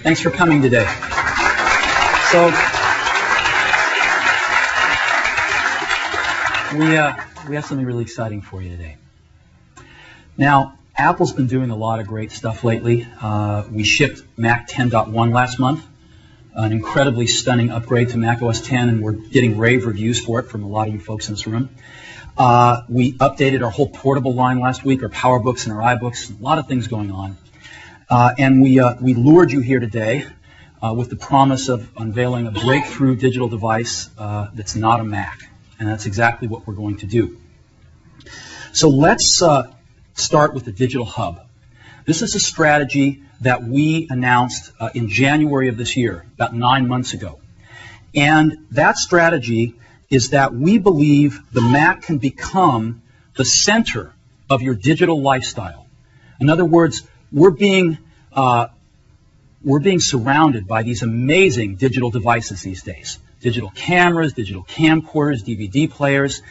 Thanks for coming today. So, we have something really exciting for you today. Now, Apple's been doing a lot of great stuff lately. We shipped Mac 10.1 last month, an incredibly stunning upgrade to Mac OS 10, and we're getting rave reviews for it from a lot of you folks in this room. We updated our whole portable line last week, our PowerBooks and our iBooks, a lot of things going on. And we lured you here today with the promise of unveiling a breakthrough digital device that's not a Mac. And that's exactly what we're going to do. So let's start with the Digital Hub. This is a strategy that we announced in January of this year, about 9 months ago. And that strategy is that we believe the Mac can become the center of your digital lifestyle. In other words, we're being surrounded by these amazing digital devices these days. Digital cameras, digital camcorders, DVD players,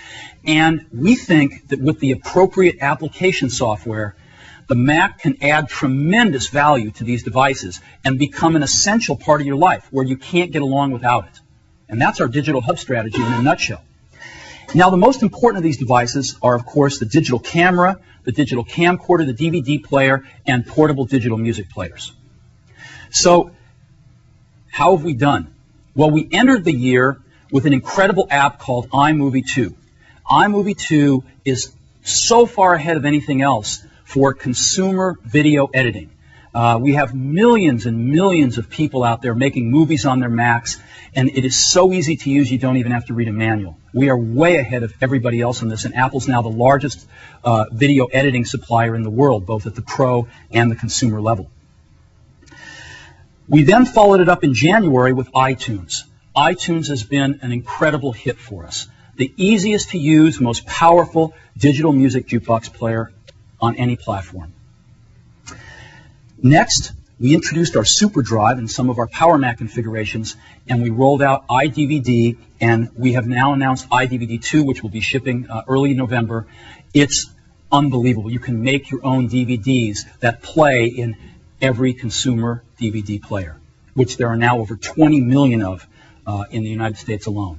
and we think that with the appropriate application software, the Mac can add tremendous value to these devices and become an essential part of your life where you can't get along without it. And that's our Digital Hub strategy in a nutshell. Now, the most important of these devices are, of course, the digital camera, the digital camcorder, the DVD player, and portable digital music players. So, how have we done? Well, we entered the year with an incredible app called iMovie 2. iMovie 2 is so far ahead of anything else for consumer video editing. We have millions and millions of people out there making movies on their Macs, and it is so easy to use you don't even have to read a manual. We are way ahead of everybody else on this, and Apple's now the largest video editing supplier in the world, both at the pro and the consumer level. We then followed it up in January with iTunes. iTunes has been an incredible hit for us. The easiest to use, most powerful digital music jukebox player on any platform. Next, we introduced our Super Drive in some of our Power Mac configurations, and we rolled out iDVD, and we have now announced iDVD 2, which will be shipping early November. It's unbelievable. You can make your own DVDs that play in every consumer DVD player, which there are now over 20 million of in the United States alone.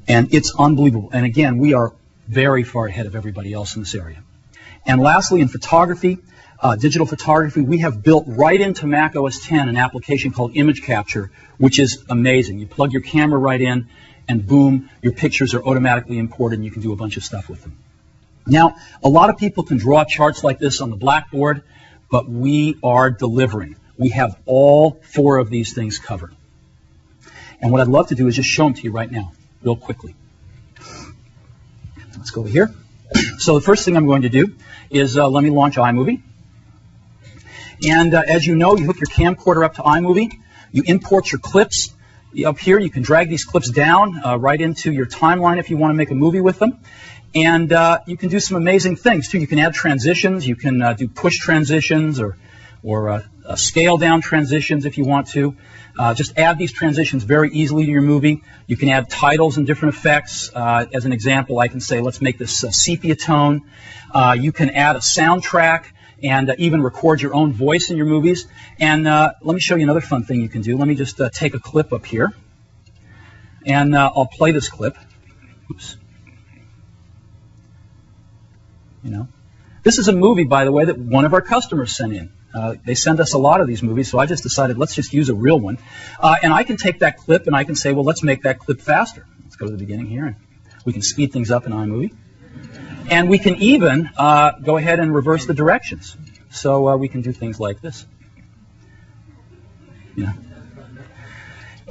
And it's unbelievable. And again, we are very far ahead of everybody else in this area. And lastly, in photography, digital photography, we have built right into Mac OS 10 an application called Image Capture, which is amazing. You plug your camera right in, and boom, your pictures are automatically imported, and you can do a bunch of stuff with them. Now, a lot of people can draw charts like this on the blackboard, but we are delivering. We have all 4 of these things covered. And what I'd love to do is just show them to you right now, real quickly. Let's go over here. So the first thing I'm going to do is let me launch iMovie. And as you know, you hook your camcorder up to iMovie. You import your clips. Up here, you can drag these clips down right into your timeline if you want to make a movie with them. And you can do some amazing things, too. You can add transitions. You can do push transitions or scale-down transitions if you want to. Just add these transitions very easily to your movie. You can add titles and different effects. As an example, I can say, let's make this sepia tone. You can add a soundtrack and even record your own voice in your movies. And let me show you another fun thing you can do. Let me just take a clip up here. And I'll play this clip. Oops. You know, this is a movie, by the way, that one of our customers sent in. They send us a lot of these movies, so I just decided let's just use a real one. And I can take that clip and I can say, well, let's make that clip faster. Let's go to the beginning here. And we can speed things up in iMovie. And we can even go ahead and reverse the directions. So we can do things like this. Yeah.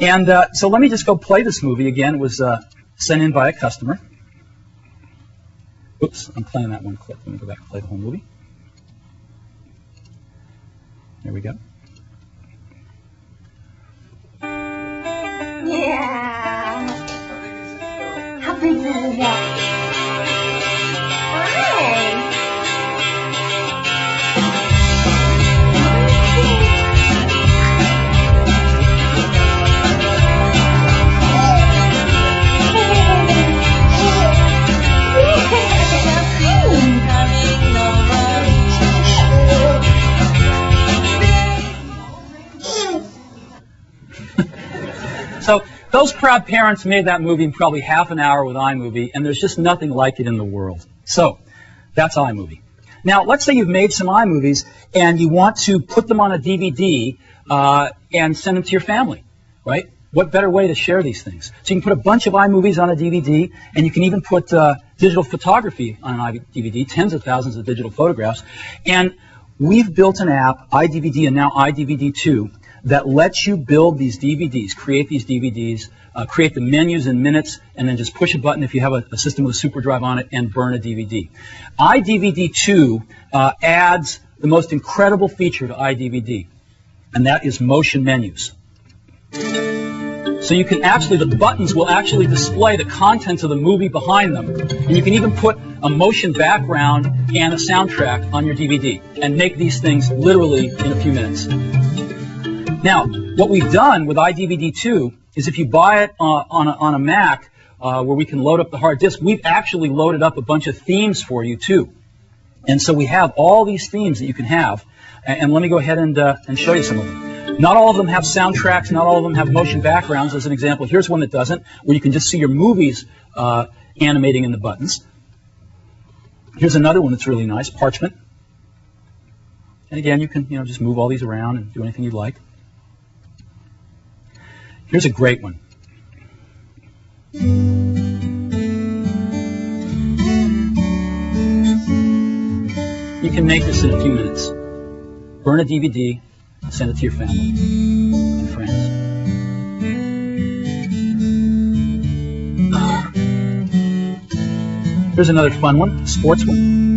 And so let me just go play this movie again. It was sent in by a customer. Oops, I'm playing that one clip. Let me go back and play the whole movie. There we go. Yeah. How big is that? Wow. So those proud parents made that movie in probably half an hour with iMovie, and there's just nothing like it in the world. So that's iMovie. Now, let's say you've made some iMovies and you want to put them on a DVD and send them to your family, right? What better way to share these things? So you can put a bunch of iMovies on a DVD, and you can even put digital photography on an DVD, tens of thousands of digital photographs. And we've built an app, iDVD and now iDVD 2, that lets you build these DVDs, create these DVDs, create the menus in minutes, and then just push a button if you have a system with a super drive on it and burn a DVD. iDVD 2 adds the most incredible feature to iDVD, and that is motion menus. So you can actually, the buttons will actually display the contents of the movie behind them. And you can even put a motion background and a soundtrack on your DVD and make these things literally in a few minutes. Now, what we've done with iDVD 2 is if you buy it on a Mac where we can load up the hard disk, we've actually loaded up a bunch of themes for you too. And so we have all these themes that you can have. And let me go ahead and show you some of them. Not all of them have soundtracks. Not all of them have motion backgrounds. As an example, here's one that doesn't, where you can just see your movies animating in the buttons. Here's another one that's really nice, Parchment. And again, you can just move all these around and do anything you'd like. Here's a great one. You can make this in a few minutes. Burn a DVD, send it to your family and friends. Here's another fun one, a sports one.